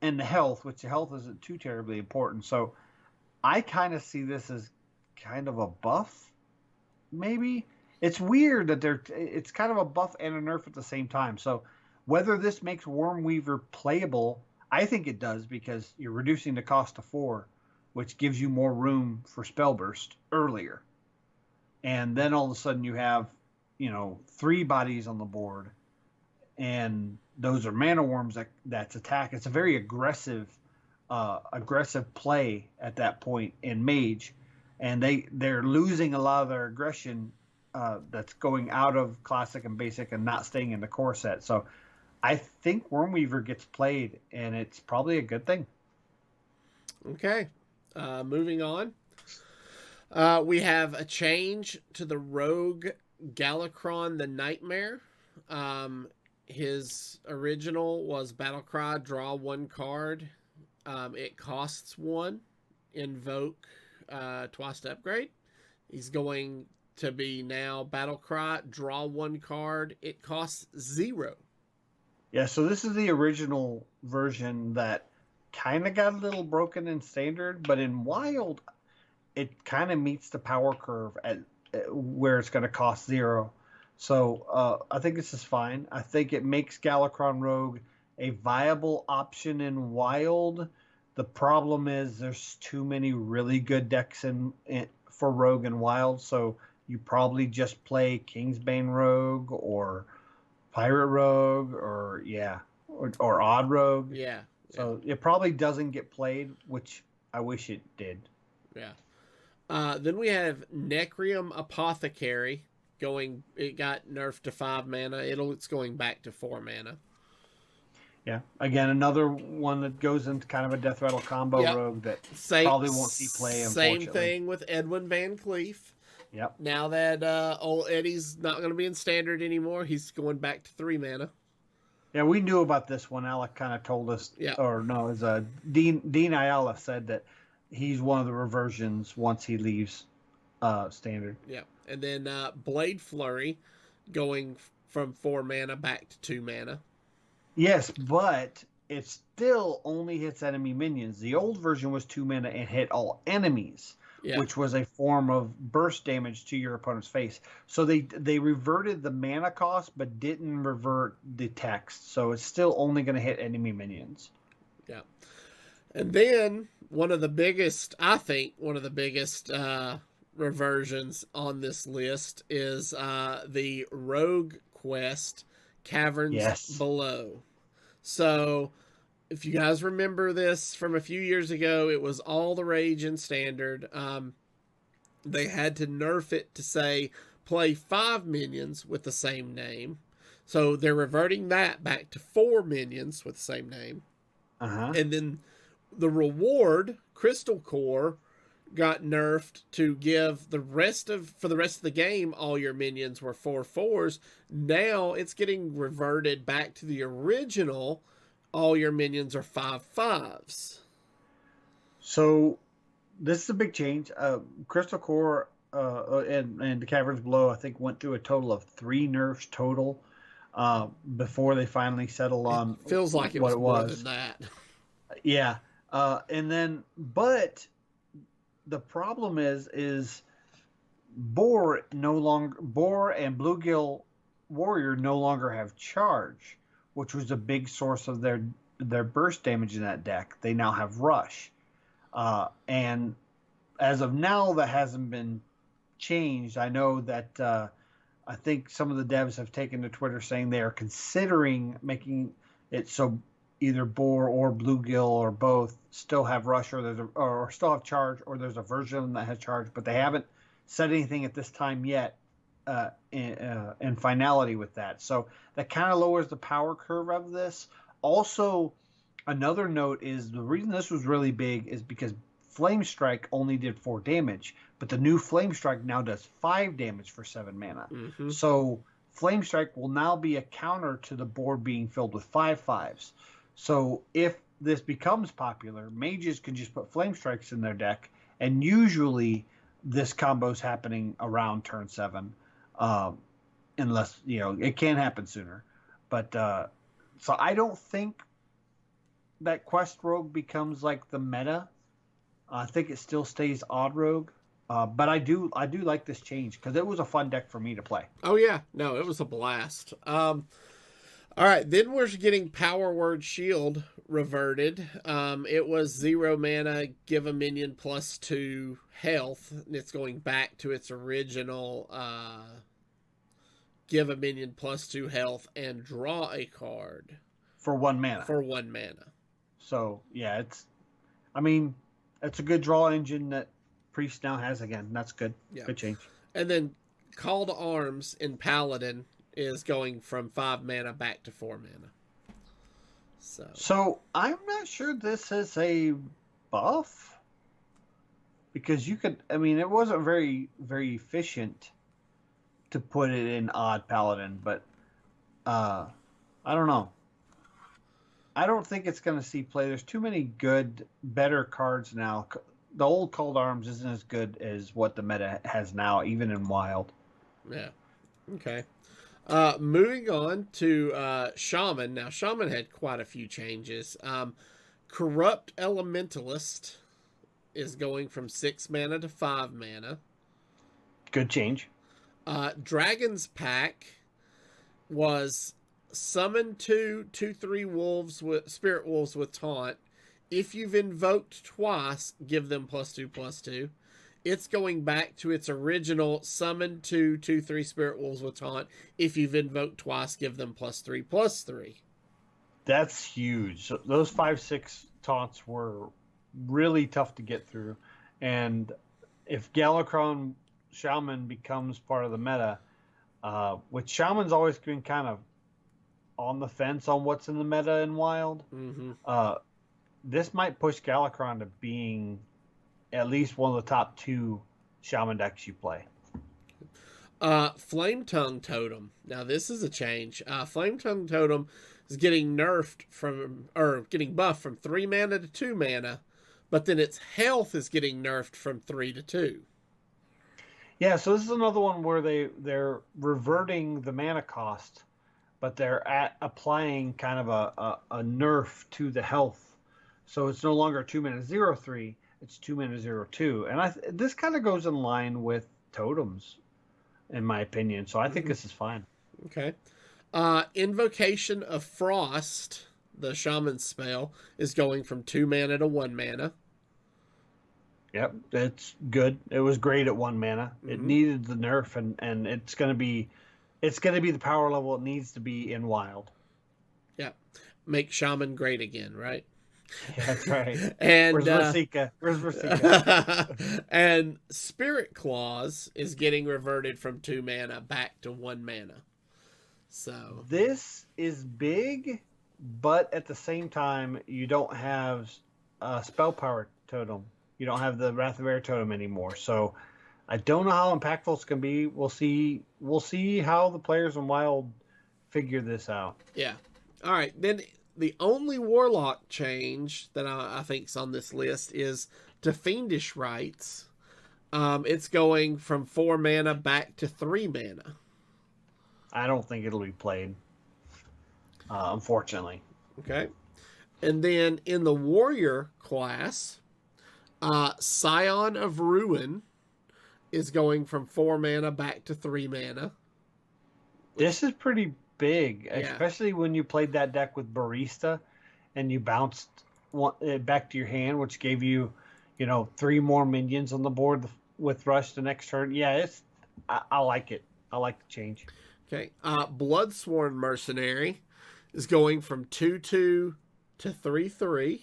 and the health, which the health isn't too terribly important. So I kind of see this as kind of a buff, maybe. It's weird that it's kind of a buff and a nerf at the same time. So whether this makes Wormweaver playable, I think it does, because you're reducing the cost to 4, which gives you more room for Spellburst earlier. And then all of a sudden you have, 3 bodies on the board, and those are mana worms that's attack. It's a very aggressive play at that point in Mage, and they're losing a lot of their aggression that's going out of Classic and Basic and not staying in the core set. So I think Wormweaver gets played, and it's probably a good thing. Okay. Moving on. We have a change to the Rogue Galacron the Nightmare. His original was Battlecry, draw 1 card. It costs 1. Invoke twice to upgrade. He's going to be now Battlecry, draw 1 card. It costs 0. Yeah, so this is the original version that kind of got a little broken in Standard, but in Wild, it kind of meets the power curve at where it's going to cost 0. So I think this is fine. I think it makes Galacron Rogue a viable option in Wild. The problem is there's too many really good decks for Rogue and Wild, so you probably just play Kingsbane Rogue or Pirate Rogue or Odd Rogue. Yeah. So it probably doesn't get played, which I wish it did. Yeah. Then we have Necrium Apothecary it got nerfed to 5 mana. It's going back to 4 mana. Yeah. Again, another one that goes into kind of a death rattle combo rogue that probably won't see play. Same thing with Edwin Van Cleef. Yep. Now that old Eddie's not going to be in Standard anymore, he's going back to 3 mana. Yeah, we knew about this one. Alec kind of told us, or no, it was Dean Ayala said that he's one of the reversions once he leaves Standard. Yeah, and then Blade Flurry going from 4 mana back to 2 mana. Yes, but it still only hits enemy minions. The old version was 2 mana and hit all enemies. Yeah. Which was a form of burst damage to your opponent's face. So they reverted the mana cost, but didn't revert the text. So it's still only going to hit enemy minions. Yeah. And then one of the biggest reversions on this list is the Rogue Quest Caverns Below. So if you guys remember this from a few years ago, it was all the rage in Standard. They had to nerf it to say play 5 minions with the same name. So they're reverting that back to 4 minions with the same name. Uh-huh. And then the reward, Crystal Core, got nerfed to give for the rest of the game, all your minions were 4/4s. Now it's getting reverted back to the original, all your minions are 5/5s. So this is a big change. Crystal Core and the Caverns Below, I think, went through a total of 3 nerfs total before they finally settled on Feels like it what was it more was. than that. Yeah. And then, but the problem is Boar and Bluegill Warrior no longer have charge, which was a big source of their burst damage in that deck. They now have rush. And as of now, that hasn't been changed. I know that I think some of the devs have taken to Twitter saying they are considering making it so either Boar or Bluegill or both still have rush or still have charge, or there's a version of them that has charge, but they haven't said anything at this time yet in finality with that. So that kind of lowers the power curve of this. Also, another note is the reason this was really big is because Flame Strike only did 4 damage, but the new Flame Strike now does 5 damage for 7 mana. Mm-hmm. So Flame Strike will now be a counter to the board being filled with 5/5s. So if this becomes popular, mages can just put Flame Strikes in their deck, and usually this combo's happening around turn 7, unless, it can happen sooner. But so I don't think that Quest Rogue becomes like the meta. I think it still stays Odd Rogue. But I do like this change because it was a fun deck for me to play. Oh yeah, no, it was a blast. All right, then we're getting Power Word Shield reverted. It was 0 mana, give a minion +2 health, and it's going back to its original give a minion +2 health and draw a card. For 1 mana. For 1 mana. So, yeah, it's a good draw engine that Priest now has again. That's good. Yeah. Good change. And then Call to Arms in Paladin is going from 5 mana back to 4 mana. So I'm not sure this is a buff, because it wasn't very, very efficient to put it in Odd Paladin, but I don't know. I don't think it's going to see play. There's too many better cards now. The old Call to Arms isn't as good as what the meta has now, even in Wild. Yeah. Okay. Moving on to Shaman. Now, Shaman had quite a few changes. Corrupt Elementalist is going from 6 mana to 5 mana. Good change. Dragon's Pack was summon 2/3 spirit wolves with taunt. If you've invoked twice, give them +2/+2. It's going back to its original summon 2/3 spirit wolves with taunt. If you've invoked twice, give them +3/+3. That's huge. So those 5/6 taunts were really tough to get through. And if Galacron Shaman becomes part of the meta, which Shaman's always been kind of on the fence on what's in the meta in Wild, this might push Galacron to being at least one of the top 2 Shaman decks you play. Flame Tongue Totem. Now this is a change. Flame Tongue Totem is getting buffed from 3 mana to 2 mana, but then its health is getting nerfed from 3 to 2. Yeah, so this is another one where they're reverting the mana cost, but they're applying kind of a nerf to the health. So it's no longer 2 mana 0/3, it's 2 mana 0/2. And this kind of goes in line with totems, in my opinion. So I think this is fine. Okay. Invocation of Frost, the Shaman spell, is going from 2 mana to 1 mana. Yep, it's good. It was great at 1 mana. It needed the nerf, and it's gonna be the power level it needs to be in Wild. Yeah. Make Shaman great again, right? Yeah, that's right. And Where's Rasika? Where's Rasika? and Spirit Claws is getting reverted from 2 mana back to 1 mana. So this is big, but at the same time, you don't have Spell Power Totem. You don't have the Wrath of Air Totem anymore. So I don't know how impactful it's going to be. We'll see. We'll see how the players in Wild figure this out. yeah. All right. Then the only Warlock change that I think's on this list is to Fiendish Rites. It's going from 4 mana back to 3 mana. I don't think it'll be played, unfortunately. Okay. And then in the Warrior class, Scion of Ruin is going from 4 mana back to 3 mana. This is pretty big, Yeah. especially when you played that deck with Barista and you bounced it back to your hand, which gave you, 3 more minions on the board with Rush the next turn. Yeah, I like it. I like the change. Okay. Bloodsworn Mercenary is going from 2/2 to 3/3.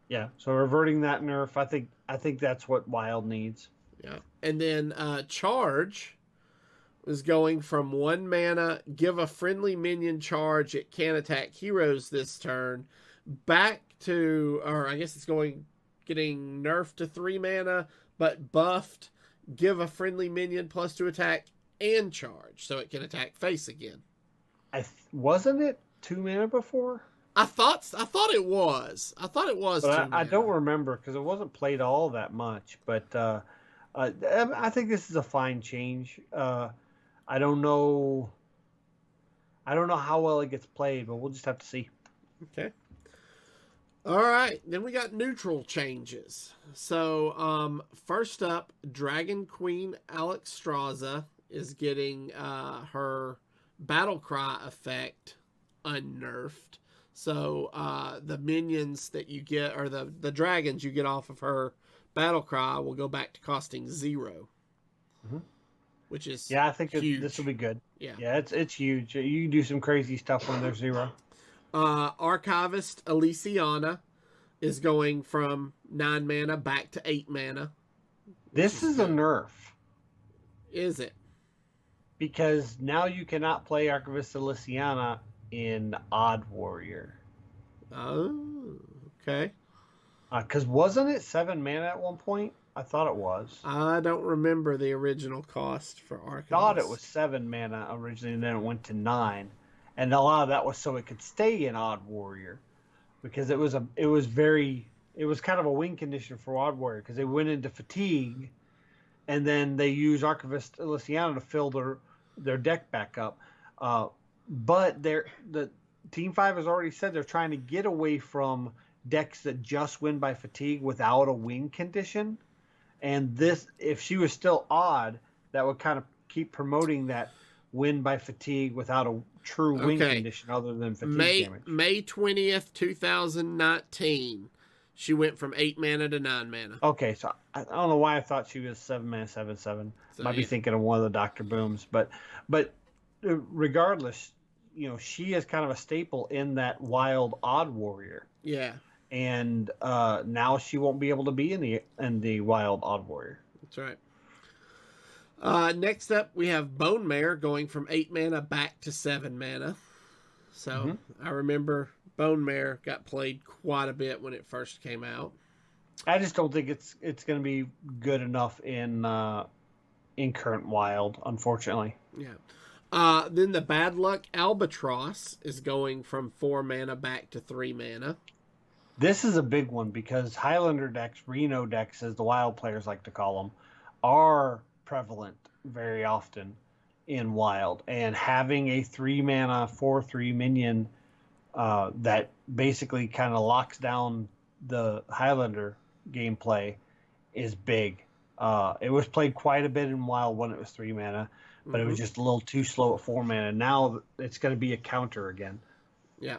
Yeah, so reverting that nerf, I think that's what Wild needs. Yeah. And then Charge is going from 1 mana, give a friendly minion charge, it can't attack heroes this turn, back to, or I guess it's getting nerfed to 3 mana, but buffed, give a friendly minion +2 attack and charge, so it can attack face again. Wasn't it 2 mana before? I thought it was. I thought it was. But I don't remember because it wasn't played all that much. But I think this is a fine change. I don't know how well it gets played, but we'll just have to see. Okay. All right, then we got neutral changes. So first up, Dragon Queen Alexstrasza is getting her Battle Cry effect unnerfed. So the minions that you get, or the dragons you get off of her Battle Cry, will go back to costing 0. Mm-hmm. Which is I think huge. this will be good. Yeah, it's huge. You can do some crazy stuff when there's 0. Archivist Elysiana is going from 9 mana back to 8 mana. This is a nerf. Is it? Because now you cannot play Archivist Elysiana in Odd Warrior. Oh, okay. Because wasn't it 7 mana at one point? I thought it was. I don't remember the original cost for Archivist. I thought it was 7 mana originally, and then it went to 9. And a lot of that was so it could stay in Odd Warrior. Because it was kind of a win condition for Odd Warrior, because they went into fatigue, and then they used Archivist Elysiana to fill their deck back up. But the Team 5 has already said they're trying to get away from decks that just win by fatigue without a win condition. And this, if she was still odd, that would kind of keep promoting that win by fatigue without a true win condition other than fatigue damage. May 20th, 2019. She went from 8 mana to 9 mana. Okay, so I don't know why I thought she was 7 mana, 7/7. So, might be thinking of one of the Dr. Booms, but regardless, she is kind of a staple in that Wild Odd Warrior. Yeah. And now she won't be able to be in the Wild Odd Warrior. That's right. Next up, we have Bone Mare going from 8 mana back to 7 mana. So I remember Bone Mare got played quite a bit when it first came out. I just don't think it's going to be good enough in current Wild, unfortunately. Yeah. Then the Bad Luck Albatross is going from 4 mana back to 3 mana. This is a big one because Highlander decks, Reno decks, as the Wild players like to call them, are prevalent very often in Wild. And having a 3 mana 4/3 minion that basically kind of locks down the Highlander gameplay is big. It was played quite a bit in Wild when it was 3 mana, but it was just a little too slow at 4 mana. Now it's going to be a counter again. Yeah.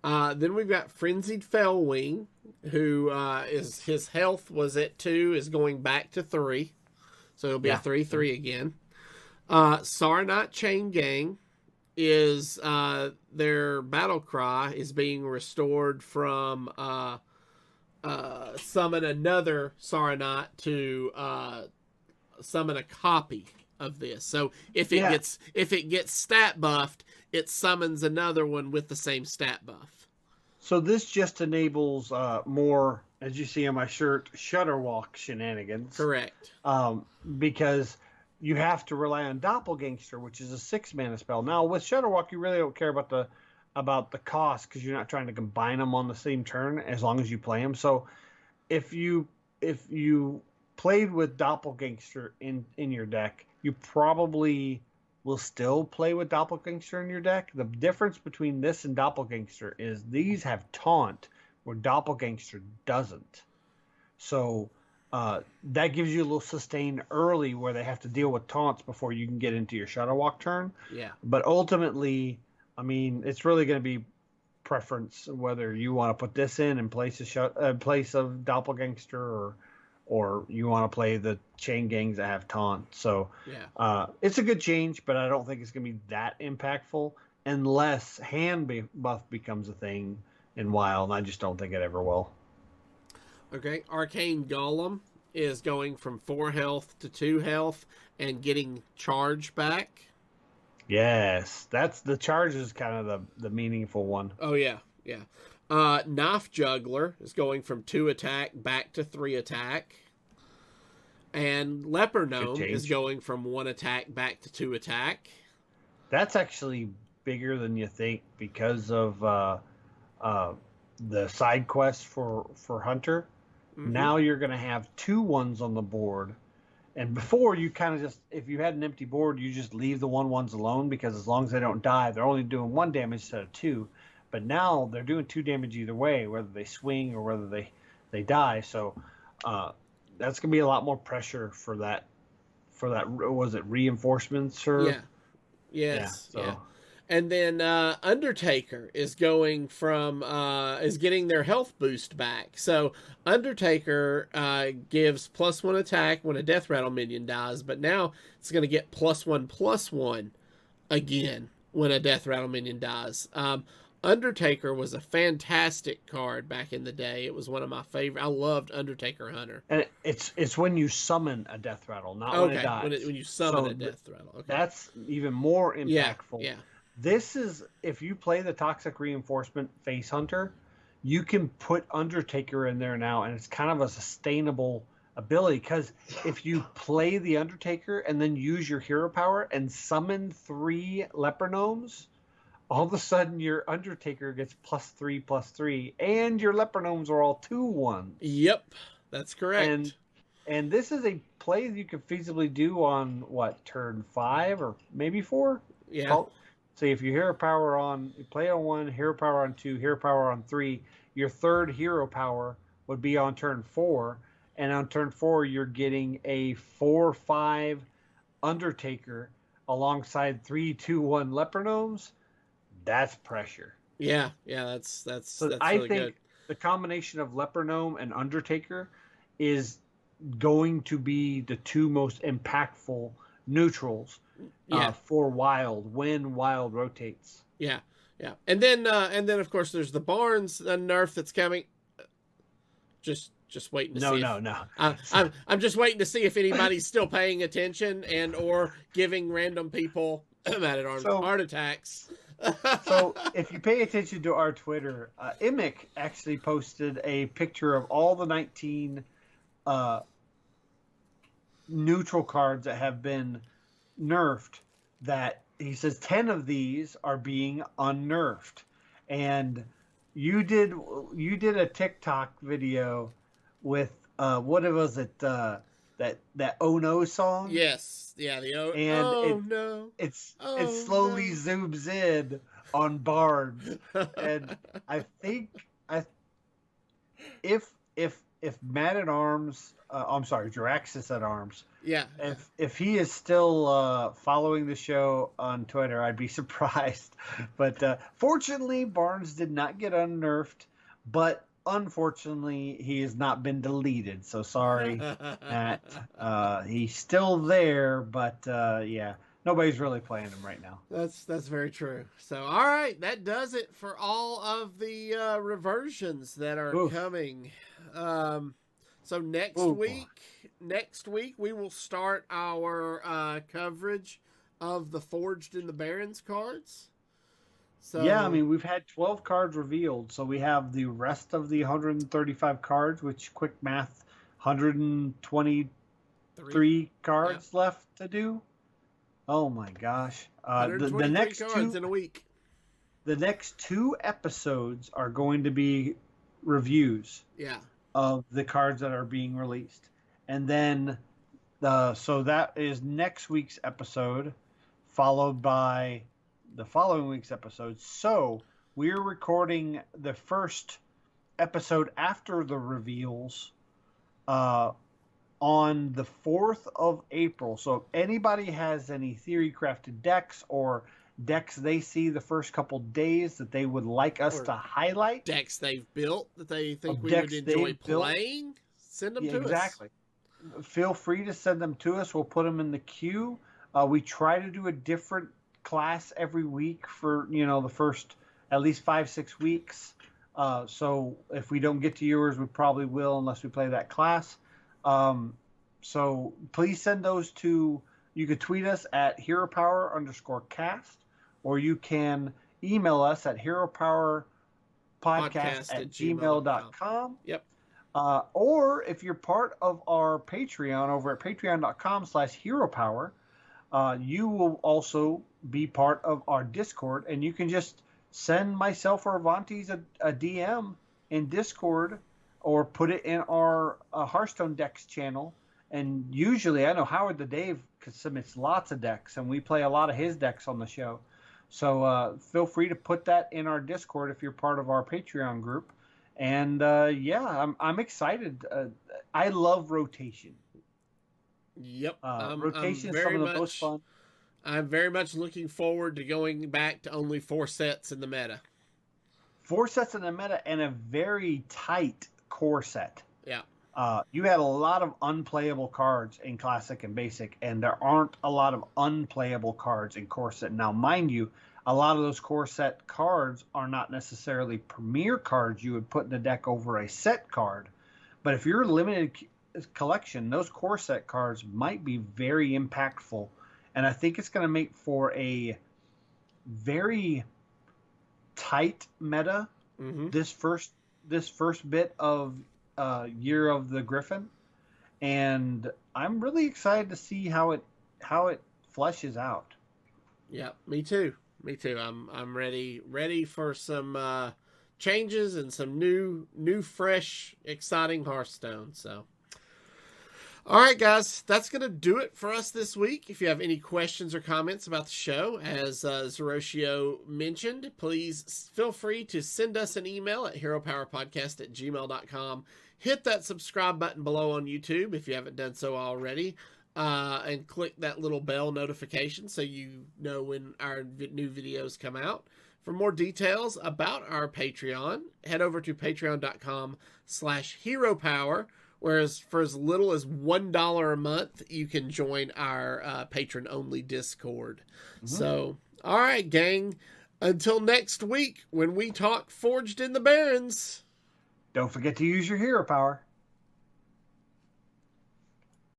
Then we've got Frenzied Fellwing, who his health was at 2, is going back to 3. So it'll be a 3/3 again. Sarnat Chain Gang is their battle cry is being restored from summon another Saronite to summon a copy of this. So if it gets stat buffed, it summons another one with the same stat buff. So this just enables more, as you see on my shirt, Shudderwalk shenanigans. Correct. Because you have to rely on Doppelgangster, which is a 6-mana spell. Now with Shudderwalk, you really don't care about the cost because you're not trying to combine them on the same turn as long as you play them. So if you played with Doppelgangster in your deck, you probably will still play with Doppelgangster in your deck. The difference between this and Doppelgangster is these have Taunt, where Doppelgangster doesn't. So that gives you a little sustain early where they have to deal with taunts before you can get into your Shudderwalk turn. Yeah. But ultimately, I mean, it's really going to be preference whether you want to put this in place of Doppelgangster or you want to play the chain gangs that have taunt. So yeah, it's a good change, but I don't think it's going to be that impactful unless buff becomes a thing in WoW, and I just don't think it ever will. Okay, Arcane Golem is going from 4 health to 2 health and getting charge back. Yes, that's the charge is kind of the meaningful one. Oh yeah. Knife Juggler is going from 2 attack back to 3 attack. And Leper Gnome is going from 1 attack back to 2 attack. That's actually bigger than you think because of the side quest for Hunter. Mm-hmm. Now you're going to have 2 ones on the board. And before, you kind of just, if you had an empty board, you just leave the 1/1s alone because as long as they don't die, they're only doing 1 damage instead of 2. But now they're doing 2 damage either way, whether they swing or whether they die. So that's going to be a lot more pressure for that. Was it reinforcements or? Yeah. Yes. Yeah. So. And then Undertaker is going from is getting their health boost back. So Undertaker gives +1 attack when a Death Rattle minion dies, but now it's going to get +1/+1 again when a Death Rattle minion dies. Undertaker was a fantastic card back in the day. It was one of my favorite. I loved Undertaker Hunter. And it's when you summon a Death Rattle, not when it dies. When you summon a Death Rattle. Okay. That's even more impactful. Yeah. This is, if you play the Toxic Reinforcement Face Hunter, you can put Undertaker in there now, and it's kind of a sustainable ability, because if you play the Undertaker and then use your hero power and summon 3 Leper Gnomes, all of a sudden your Undertaker gets +3/+3, and your Leper Gnomes are all 2/1s. Yep, that's correct. And this is a play you could feasibly do on, turn 5 or maybe 4? Yeah. So if you hero power on, you play on 1, hero power on 2, hero power on 3, your 3rd hero power would be on turn 4, and on turn 4 you're getting a 4/5 Undertaker alongside 3/2/1 Leper Gnomes. That's pressure. Yeah, that's so I really think good. The combination of Leper Gnome and Undertaker is going to be the 2 most impactful neutrals for Wild when Wild rotates. Yeah. And then of course there's the Barrens nerf that's coming. Just waiting to see. No. I'm just waiting to see if anybody's still paying attention and or giving random people mad at arms heart attacks. So if you pay attention to our Twitter, Imic actually posted a picture of all the 19 neutral cards that have been nerfed, that he says 10 of these are being unnerfed. And you did a TikTok video with what was it, that Oh No song? Yes. Yeah, it slowly zooms in on Barnes. And I think if Man at Arms, I'm sorry, Jiraxis at Arms. Yeah. If he is still following the show on Twitter, I'd be surprised. But fortunately, Barnes did not get unnerfed. But unfortunately, he has not been deleted. So sorry, Matt. He's still there, but yeah. Nobody's really playing them right now. That's very true. So, all right, that does it for all of the reversions that are coming. So next week we will start our coverage of the Forged in the Barrens cards. So yeah, I mean, we've had 12 cards revealed, so we have the rest of the 135 cards, which quick math, 123 cards left to do. Oh my gosh! The next cards in a week. The next 2 episodes are going to be reviews. Yeah. Of the cards that are being released, and then so that is next week's episode, followed by the following week's episode. So we're recording the first episode after the reveals on the 4th of April. So if anybody has any theory crafted decks or decks they see the first couple days that they would like us to highlight, decks they've built that they think we would enjoy playing, send them to us. Exactly. Feel free to send them to us. We'll put them in the queue. We try to do a different class every week for the first at least 5-6 weeks. So if we don't get to yours, we probably will unless we play that class. So please send those to. You could tweet us at HeroPower_cast, or you can email us at HeroPowerPodcast@gmail.com. Yep. Or if you're part of our Patreon over at patreon.com/HeroPower, you will also be part of our Discord, and you can just send myself or Avanties a DM in Discord or put it in our Hearthstone decks channel. And usually, I know Howard the Dave submits lots of decks, and we play a lot of his decks on the show. So feel free to put that in our Discord if you're part of our Patreon group. And I'm excited. I love rotation. Yep, rotation is some of the most fun. I'm very much looking forward to going back to only 4 sets in the meta. 4 sets in the meta and a very tight core set. Yeah. You had a lot of unplayable cards in Classic and Basic, and there aren't a lot of unplayable cards in Core Set. Now, mind you, a lot of those Core Set cards are not necessarily premier cards you would put in the deck over a set card. But if you're a limited collection, those Core Set cards might be very impactful. And I think it's going to make for a very tight meta this first bit of Year of the Griffin, and I'm really excited to see how it fleshes out. Yeah, me too. I'm ready for some changes and some new, fresh, exciting Hearthstone. So, all right, guys, that's gonna do it for us this week. If you have any questions or comments about the show, as Zerotio mentioned, please feel free to send us an email at heropowerpodcast@gmail.com. Hit that subscribe button below on YouTube if you haven't done so already, and click that little bell notification so you know when our new videos come out. For more details about our Patreon, head over to patreon.com/heropower, whereas for as little as $1 a month, you can join our patron-only Discord. So, all right, gang, until next week when we talk Forged in the Barrens. Don't forget to use your hero power.